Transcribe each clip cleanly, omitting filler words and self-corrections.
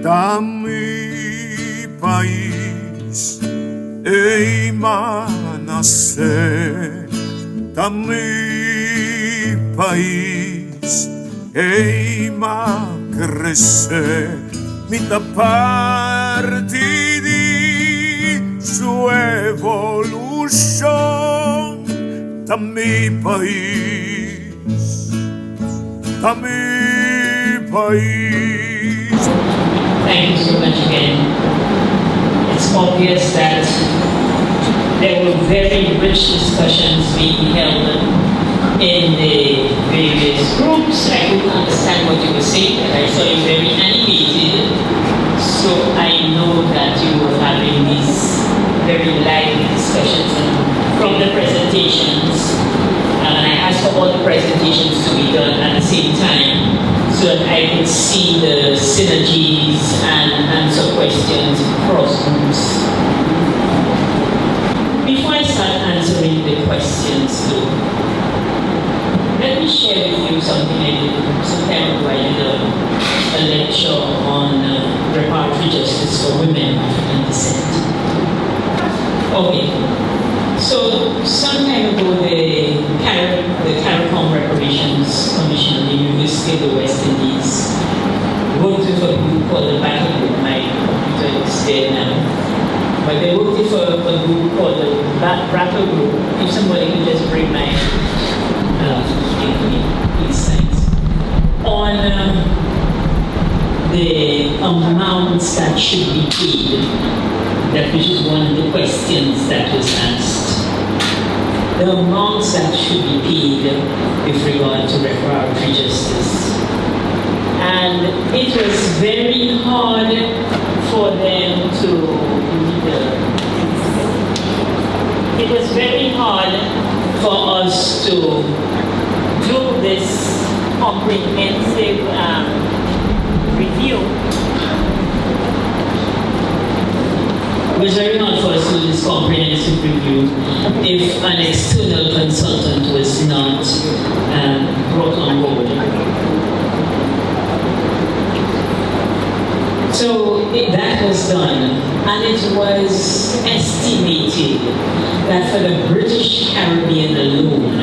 Dá-me país eima nascer, dá-me país eima crescer, mita parte de sua evolução, dá-me país, dá-me país. Thank you so much again. It's obvious that there were very rich discussions being held in the various groups. I couldn't understand what you were saying, but I saw you very animated. So I know that you were having these very lively discussions from the presentations. And I asked for all the presentations to be done at the same time, so that I could see the synergies and answer questions across groups. Before I start answering the questions though, let me share with you something I did some time ago. I did a lecture on reparatory justice for women of African descent. Okay, so some time ago the CARICOM Reparations Commission of the University of the West Indies worked with a group called the Battle Group. My computer is there now. But they worked with a group called the Battle Group. If somebody could just bring my please, thanks. On the amounts that should be paid, that which is one of the questions that was asked. The amounts that should be paid with regard to reparatory justice. And it was very hard for them to, it was very hard for us to do this comprehensive review. It was very hard for us to do this comprehensive review if an external consultant was not brought on board. So that was done, and it was estimated that for the British Caribbean alone,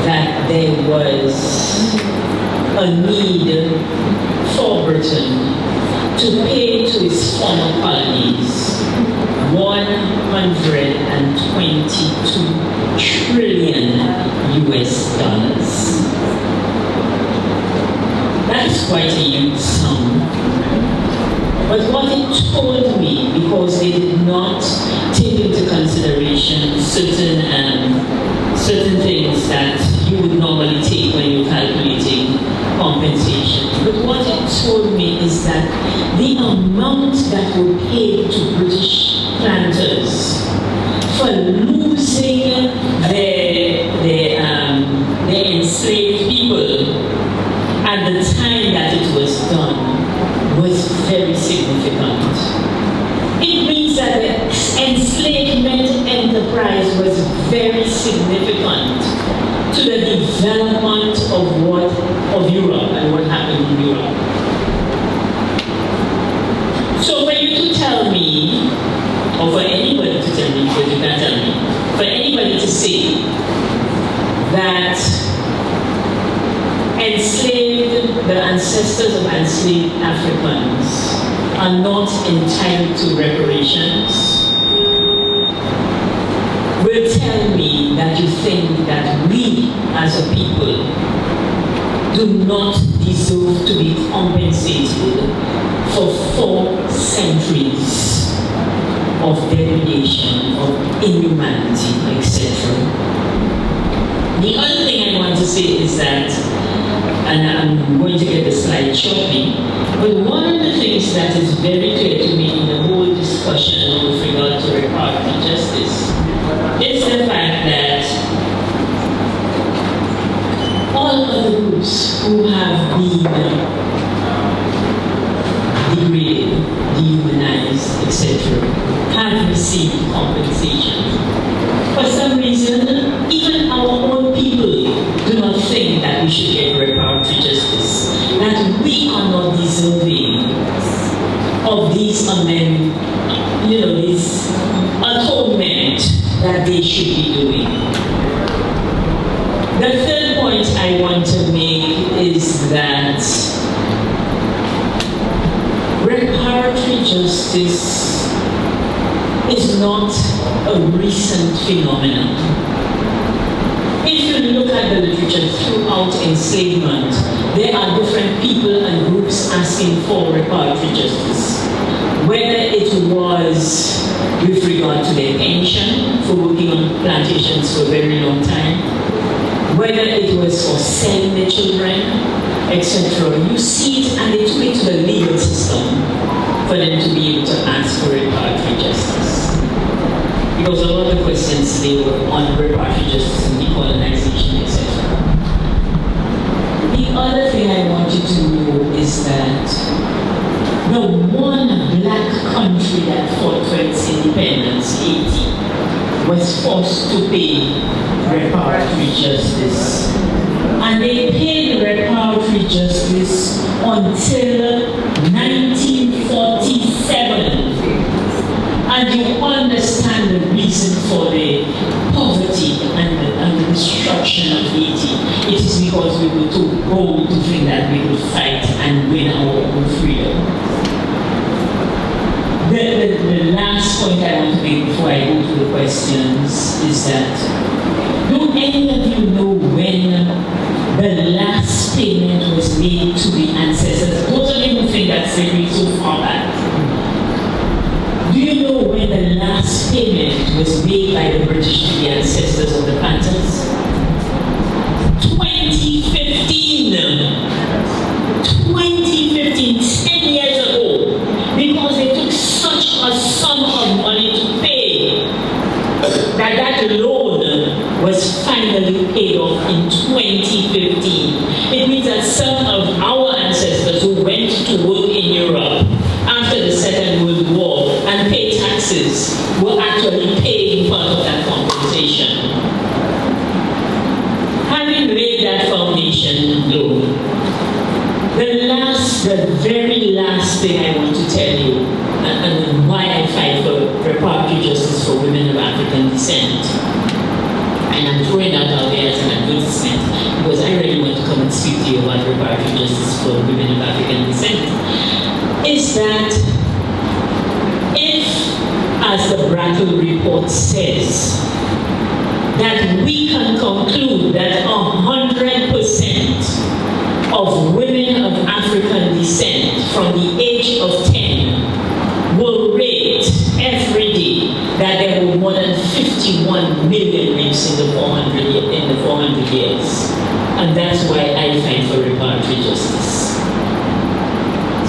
that there was a need for Britain to pay to its former colonies $122 trillion US. That's quite a huge sum. But what it told me, because they did not take into consideration certain things that you would normally take when you're calculating compensation. But what it told me is that the amount that were paid to British planters for losing their enslaved people at the time that it was done was very significant. It means that the enslavement enterprise was very significant to the development of Europe and what happened in Europe. So for you to tell me, or for anybody to tell me, because you can't tell me, for anybody to say that the ancestors of enslaved Africans are not entitled to reparations will tell me that you think that we as a people do not deserve to be compensated for 4 centuries of degradation, of inhumanity, etc. The other thing I want to say is that and I'm going to get the slide shortly, but one of the things that is very clear to me in the whole discussion with regard to reparative justice is the fact that all of the groups who have been degraded, dehumanized, etc., have received compensation. For some reason, even our own people do not think that we should get reparative justice, that we are not deserving of these this atonement that they should be doing. The third point I want to make is that reparative justice is not a recent phenomenon. If you look at the literature throughout enslavement, there are different people and groups asking for reparative justice. Whether it was with regard to their pension for working on plantations for a very long time, whether it was for selling their children, etc. You see it, and they took it to the legal system for them to be able to ask for reparative justice. Because a lot of the questions they were on reparative justice and decolonization, etc. The other thing I want you to know is that the one black country that fought for its independence, Haiti, was forced to pay reparative justice. And they paid reparative justice until 1947. And you understand the reason for the poverty and the destruction of Haiti. It is because we were too bold to think that we would fight and win our own freedom. The last point I want to make before I go to the questions is that, do any of you know when the last payment was made to the ancestors? Those of you who think that's very so far back. Do you know when the last payment was made by the British to the ancestors of the planters? 2015. 2015, 10 years ago. Because they took such a sum of money to pay that loan was finally paid off in 2015. It means that some of our ancestors who went to work in Europe after the Second World War and paid taxes were actually paying part of that compensation. Having laid that foundation low, the very last thing I want to tell you, and why I fight for reparative justice for women of African descent, and I'm throwing that out there as an advertisement because I really want to come and speak to you about reparative justice for women of African descent, is that if, as the Brattle report says, that we can conclude that 100% of women of African descent from the age of 10 will rate every day that there were more than 51 million rapes in the 400 years. And that's why I fight for reparative justice.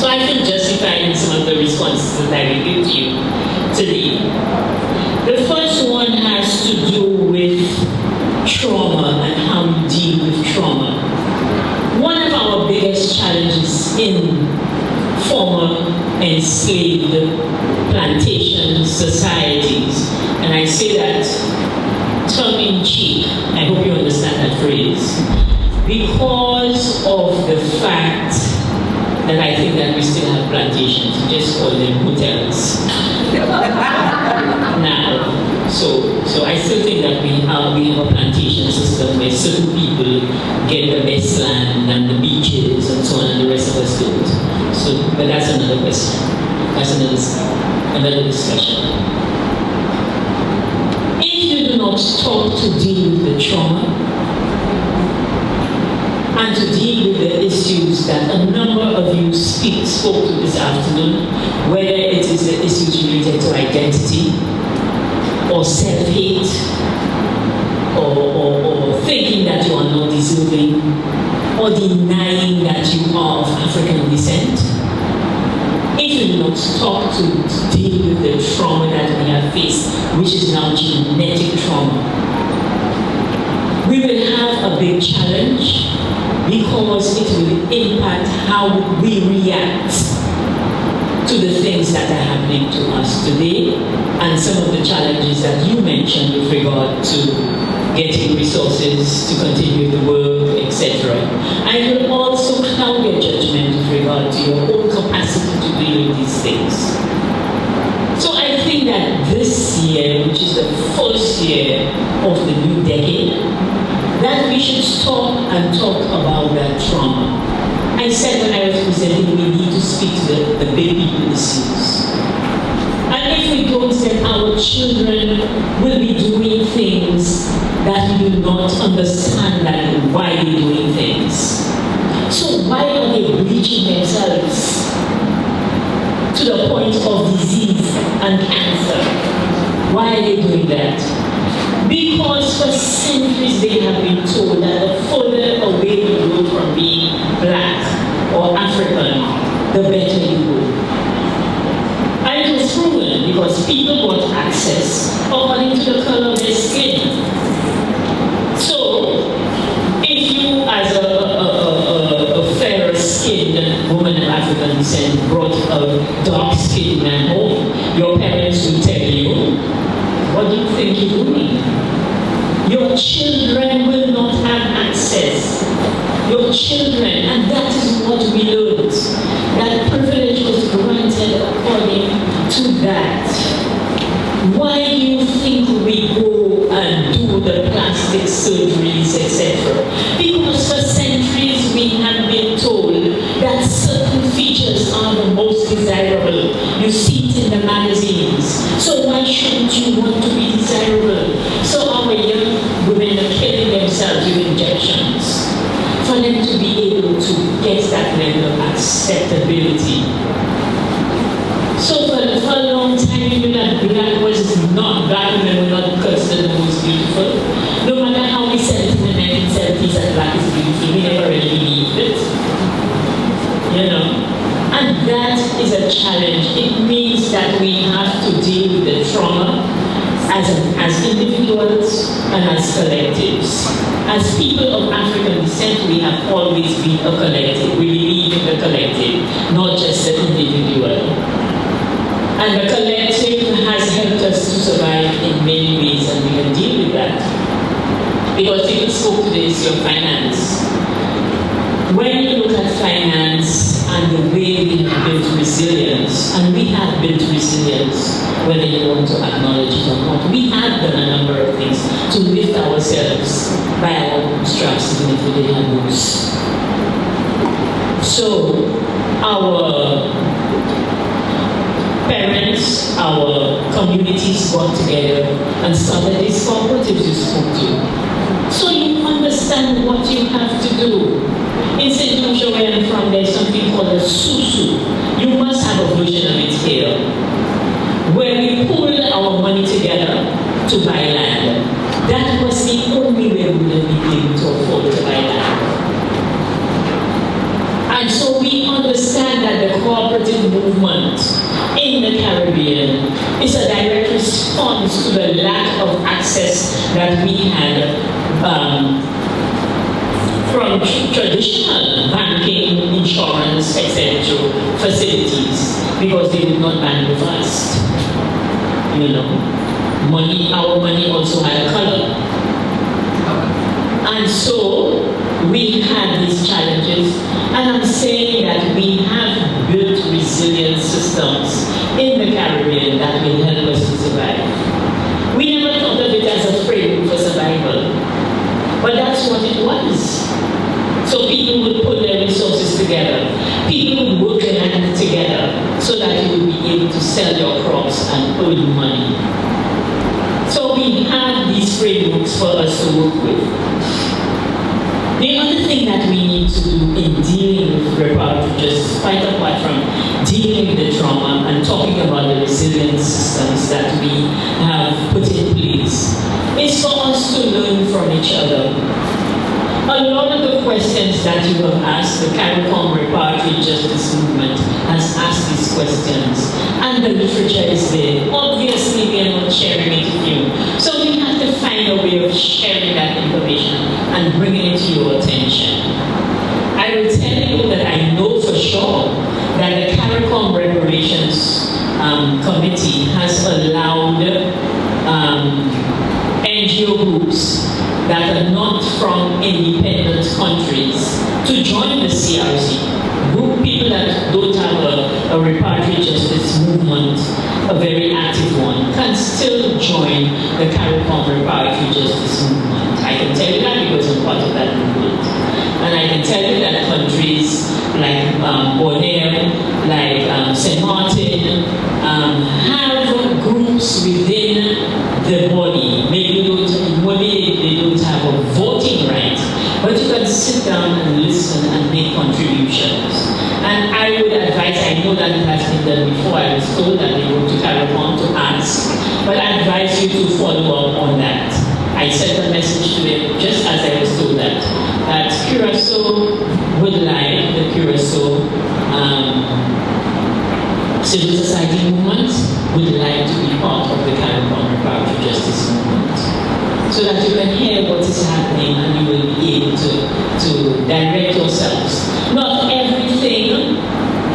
So I feel justified in some of the responses that I will give to you today. The first one has to do with trauma and how you deal with trauma. One of our biggest challenges in former enslaved plantation societies, and I say that tongue in cheek, I hope you understand that phrase, because of the fact that I think that we still have plantations, we just call them hotels. Now, so I still think that we have a plantation system where certain people get the best land and the beaches and so on, and the rest of us don't. So, but that's another question. That's another discussion. If you do not talk to deal with the trauma and to deal with the issues that a number of you spoke to this afternoon, whether it is the issues related to identity, or self-hate, or thinking that you are not deserving, or denying that you are of African descent. If you do not stop to deal with the trauma that we have faced, which is now genetic trauma, we will have a big challenge because it will impact how we react to the things that are happening to us today, and some of the challenges that you mentioned with regard to getting resources to continue the work, etc. And will also cloud your judgment with regard to your own capacity to deal with these things. So I think that this year, which is the first year of the new decade, that we should stop and talk about that trauma. I said when I was presenting, we need to speak to the big people issues. And if we don't, then our children will be doing things that we do not understand and why they're doing things. So why are they bleaching themselves to the point of disease and cancer? Why are they doing that? Because for centuries they have been told that the further away you go from being black or African, the better you go. And it was proven because people got access according to the color of their skin. So, if you as a fairer-skinned woman of African descent brought a dark-skinned man home, your parents will tell you, what do you think you're doing? Your children will not have access. Your children, and that is what we learned. That privilege was granted according to that. Why do you think we go and do the plastic surgeries, etc.? Because for centuries we have been told that certain features are the most desirable. You see it in the magazines. So why shouldn't you want to be desirable? So our young women are killing themselves with injections for them to be able to get that level of acceptability. So for a long time, you know that black women were not considered the most beautiful. No matter how we said it in the 1970s that black is beautiful, we never really believed it. You know? And that is a challenge. It means that we have to deal with the trauma as individuals and as collectives. As people of African descent, we have always been a collective. We believe in the collective, not just the individual. And the collective has helped us to survive in many ways, and we can deal with that. Because people spoke to the issue of finance. When you look at finance and the way we have built resilience, and we have built resilience, whether you want to acknowledge it or not, we have done a number of things to lift ourselves by our bootstraps, even if we didn't have boots. So, our parents, our communities got together and started these cooperatives you spoke to. So you understand what you have to do. In St. Lucia, where I'm from, there's something called a susu. You must have a version of it here, where we pool our money together to buy land. That was the only way we would have been able to afford to buy land. And so we understand that the cooperative movement in the Caribbean is a direct response to the lack of access that we had from traditional banking, insurance, etc. facilities, because they did not bank with us. You know, our money also had a color. And so we had these challenges, and I'm saying that we have built resilient systems in the Caribbean that will help us to survive. We never thought of it as a framework for survival, but that's what it was. So people would put their resources together. People would work their hands together so that you would be able to sell your crops and earn money. So we have these frameworks for us to work with. The other thing that we need to do in dealing with reproductive justice, quite apart from dealing with the trauma and talking about the resilient systems that we have put in place, is for us to learn from each other. that you have asked, the CARICOM Reparatory Justice Movement has asked these questions, and the literature is there. Obviously, we are not sharing it with you. So we have to find a way of sharing that information and bringing it to your attention. I will tell you that I know for sure that the CARICOM Reparations Committee has allowed NGO groups that are not from independent countries to join the CRC. People that don't have a reparatory justice movement, a very active one, can still join the CARICOM Reparatory Justice Movement. I can tell you that because I'm part of that movement. And I can tell you that countries like Bonaire, like St. Martin, have groups within the body. Maybe they don't have a voting right, but you can sit down and listen and make contributions. And I would advise, I know that it has been done before, I was told that they go to CARICOM to ask, but I advise you to follow up on that. I sent a message to them just as I was told that Curaçao would like, the Curaçao civil society movement would like to be part of the CARICOM Reparatory Justice Movement, so that you can hear what is happening and you will be able to direct yourselves. Not everything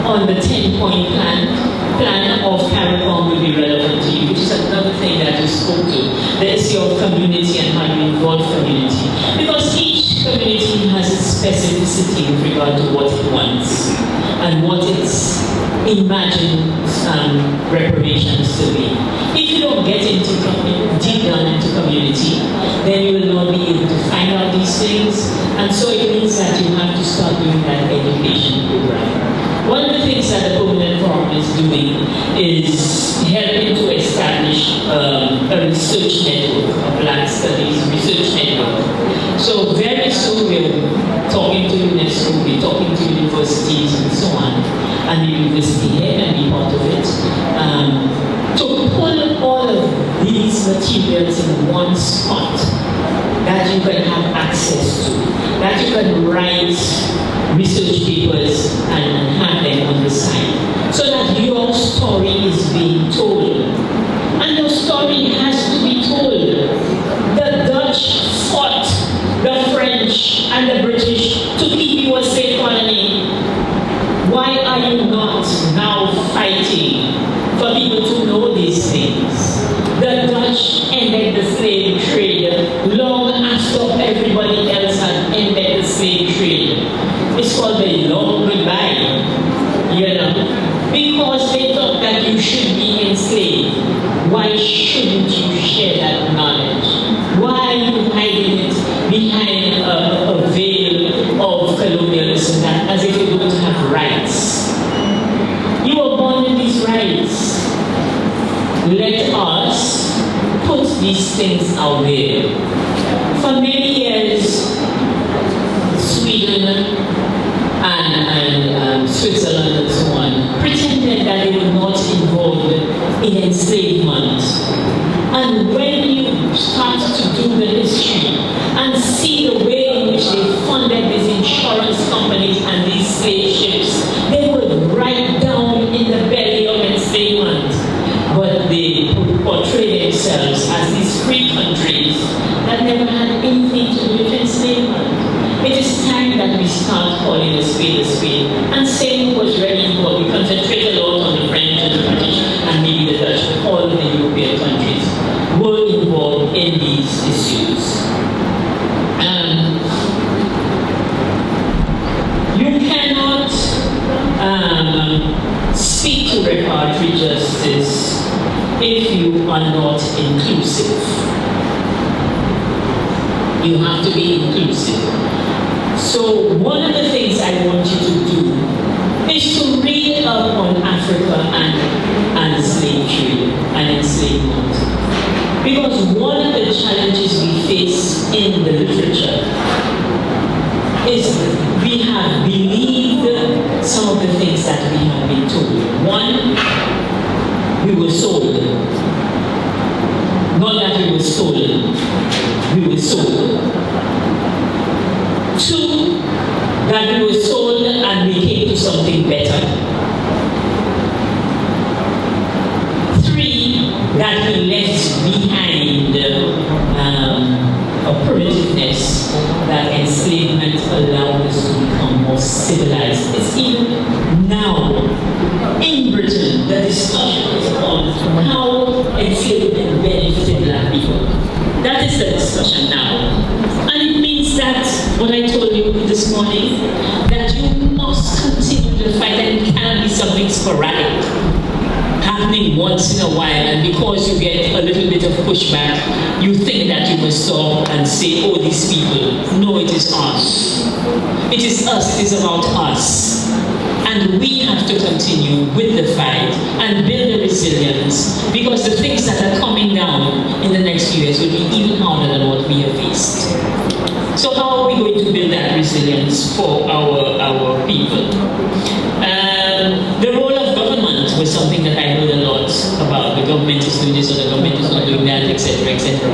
on the 10-point plan of CARICOM will be relevant to you, which is another thing that you spoke to, the issue of community and how you involve community. Because each community has its specificity with regard to what it wants and what its imagined reparations to be. If you don't get into deep down into community, then you will not be able to find out these things, and so it means that you have to start doing that education program. One of the things that the Permanent Forum is doing is helping to establish a research network, a Black Studies research network. So very soon we're talking to UNESCO, we'll be talking to universities and so on, and the university here can be part of it, to pull all of these materials in one spot that you can have access to, that you can write research papers and have them on the side, so that your story is being told. And your story has to be told. The Dutch fought the French and the British to keep you a slave colony. Why are you not now fighting for people to know these things? The Dutch ended the slave trade long after everybody else had ended the slave trade. It's called the long goodbye, because they thought that you should be enslaved. Why shouldn't you share that knowledge? Why are you hiding it behind a veil of colonialism as if you don't have rights? You were born with these rights. Let us put these things out there. For many years, Sweden and Switzerland and so on pretended that they were not involved in enslavement. And when you start to do the history and see the way in which they funded these insurance companies and these slave ships, they would write down in the belly of enslavement. But they portray themselves as these free countries that never had anything to do with enslavement. It is time that we start calling a spade and saying who was ready for. We concentrate a lot on the French and the British and maybe the Dutch, but all of the European countries were involved in these issues. You cannot speak to reparatory justice if you are not inclusive. You have to be inclusive. So one of the things I want you to do is to read up on Africa and slave trade and enslavement. Because one of the challenges we face in the literature is we have believed some of the things that we have been told. One, we were sold. Not that we were stolen, we were sold. Two, the discussion is on how enslavement benefited black people. That is the discussion now. And it means that, what I told you this morning, that you must continue to fight, and it can't be something sporadic, happening once in a while, and because you get a little bit of pushback, you think that you must stop and say, oh, these people. No, it is us. It is us, it is about us. And we have to continue with the fight and build the resilience, because the things that are coming down in the next few years will be even harder than what we have faced. So how are we going to build that resilience for our people? The role of government was something that I heard a lot about. The government is doing this or the government is not doing that, etc., etc.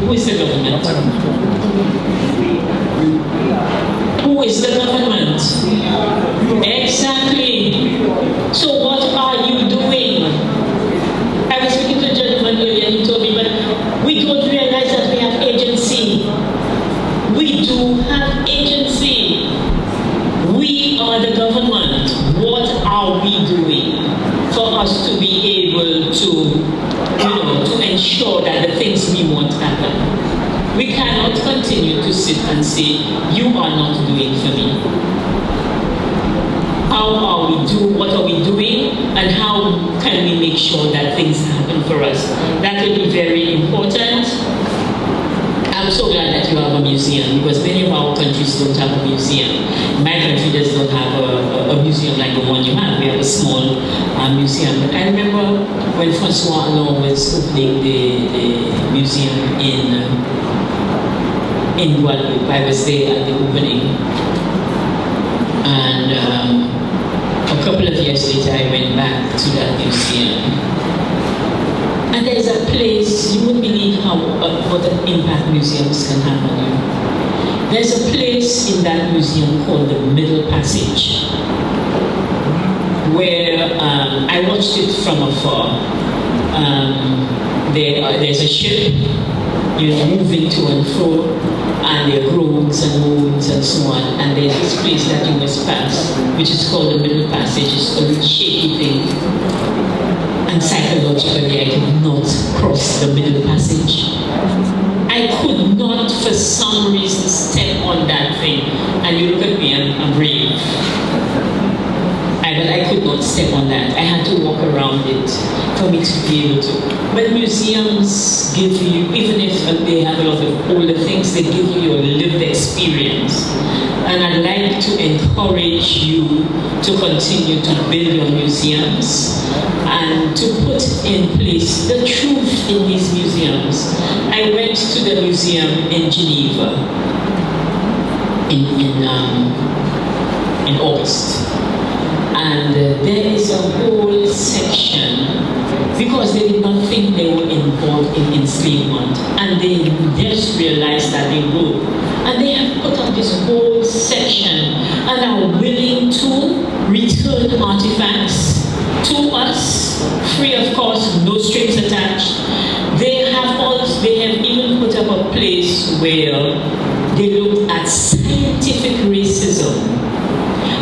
Who is the government? Who is the government? Exactly. So what are you doing? I was speaking to a gentleman earlier and he told me, but we don't realize that we have agency. We do have agency. We are the government. What are we doing for us to be able to ensure that the things we want happen? We cannot continue to sit and say, you are not doing for me. What are we doing, and how can we make sure that things happen for us? That will be very important. I'm so glad that you have a museum, because many of our countries don't have a museum. My country does not have a museum like the one you have. We have a small museum. But I remember when Francois Hollande was opening the museum in Guadeloupe. I was there at the opening. And a couple of years later, I went back to that museum. And there's a place, you wouldn't believe what an impact museums can have on you. There's a place in that museum called the Middle Passage, where I watched it from afar. There's a ship, moving to and fro, and there are roads and moons and so on, and there's this place that you must pass, which is called the Middle Passage. It's a little shaky thing. And psychologically, I could not cross the Middle Passage. I could not, for some reason, step on that thing. And you look at me, I'm brave. But I could not step on that. I had to walk around it for me to be able to. But museums give you, even if they have a lot of older things, they give you your lived experience. And I'd like to encourage you to continue to build your museums and to put in place the truth in these museums. I went to the museum in Geneva in August. And there is a whole section, because they did not think they were involved in enslavement, and they just realized that they were. And they have put up this whole section and are willing to return artifacts to us, free of cost, no strings attached. They have even put up a place where they looked at scientific racism,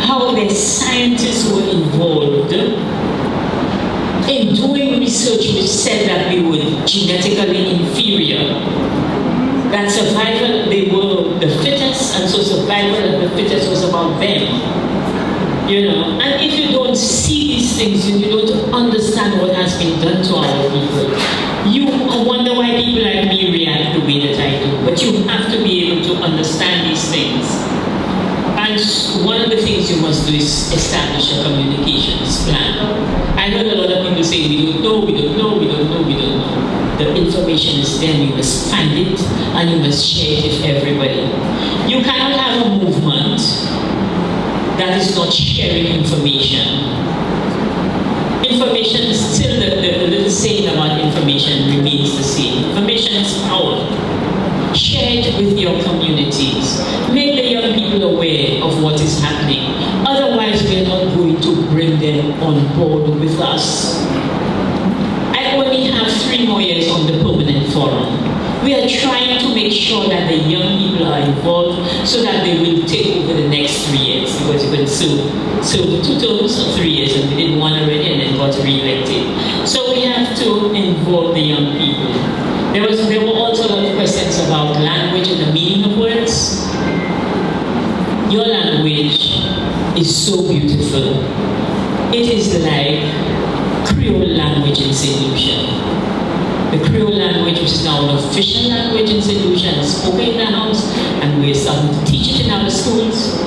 how the scientists were involved in doing research which said that we were genetically inferior, that survival, they were the fittest, and so survival of the fittest was about them. And if you don't see these things, and you don't understand what has been done to our people, you wonder why people like me react the way that I do. But you have to be able to understand these things. And one of the things you must do is establish a communications plan. I heard a lot of people say, we don't know. The information is there, you must find it, and you must share it with everybody. You cannot have a movement that is not sharing information. Information is still, the little saying about information remains the same. Information is power. Share it with your communities. Make the young people aware of what is happening. Otherwise, we are not going to bring them on board with us. I only have 3 more years on the permanent forum. We are trying to make sure that the young people are involved so that they will take over the next 3 years, because you're after Sue. So 2 terms or 3 years, and we did one already and then got re-elected. So we have to involve the young people. There were also a lot of questions about language and the meaning of words. Your language is so beautiful. It is like Creole language in St. Lucia. The Creole language, which is now an official language in St. Lucia, is spoken in the house, and we're starting to teach it in our schools.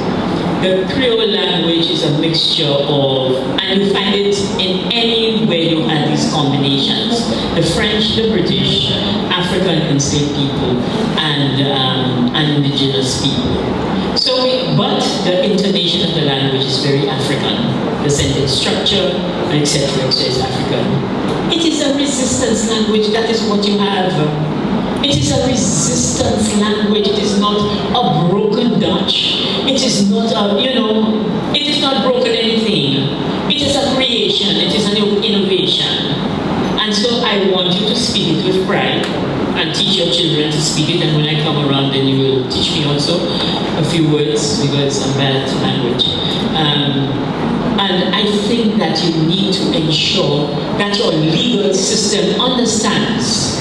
The Creole language is a mixture of, and you find it in anywhere you have these combinations: the French, the British, African enslaved people, and indigenous people. So, but the intonation of the language is very African. The sentence structure, etc., is African. It is a resistance language. That is what you have. It is a resistance language. It is not a broken Dutch. It is not a, it is not broken anything. It is a creation. It is an innovation. And so I want you to speak it with pride and teach your children to speak it. And when I come around, then you will teach me also a few words, because I'm bad at language. And I think that you need to ensure that your legal system understands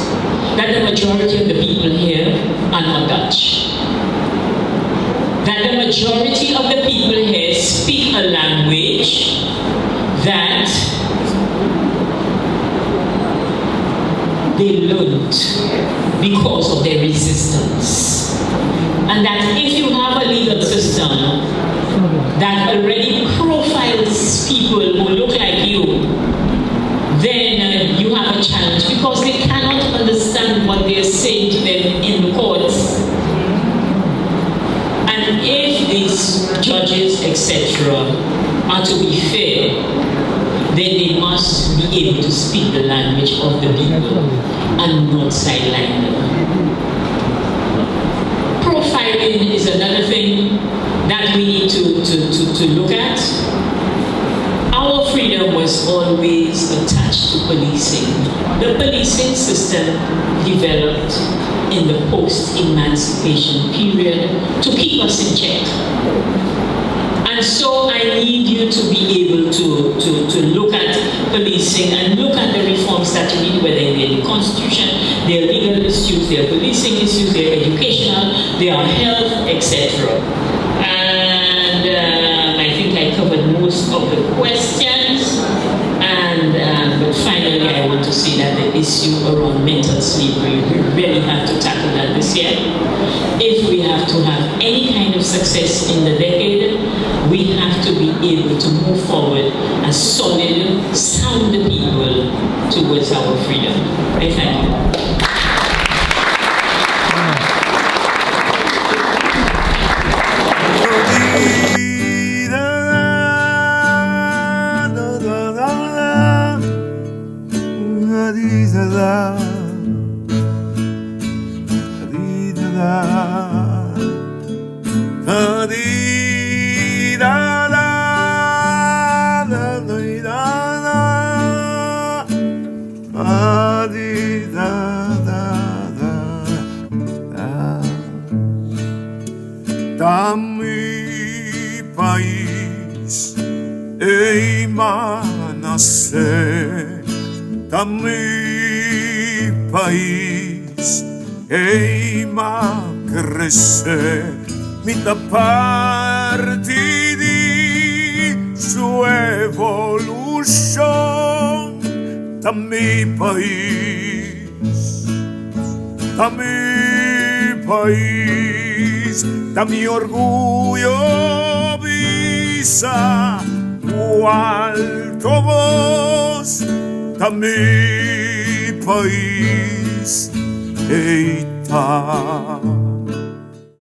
that the majority of the people here are not Dutch. That the majority of the people here speak a language that they learned because of their resistance. And that if you have a legal system that already profiles people who look like you, then you have a challenge, because they cannot understand what they're saying to them in the courts. And if these judges, etc., are to be fair, then they must be able to speak the language of the people and not sideline them. Profiling is another thing that we need to look at. Our freedom was always attached to policing. The policing system developed in the post-emancipation period to keep us in check. And so I need you to be able to look at policing and look at the reforms that you need, whether in the Constitution, their legal issues, their policing issues, their educational, their health, etc. And I think I covered most of the questions. But finally, I want to say that the issue around mental slavery, we really have to tackle that this year. If we have to have any kind of success in the decade, we have to be able to move forward as solid, sound people towards our freedom. I thank you. Dami país ei manasser, dami país ei ma crescer, mita parte di su evolution, dami país, dami país, da mi orgullo visa, alto voz, da mi país, eita.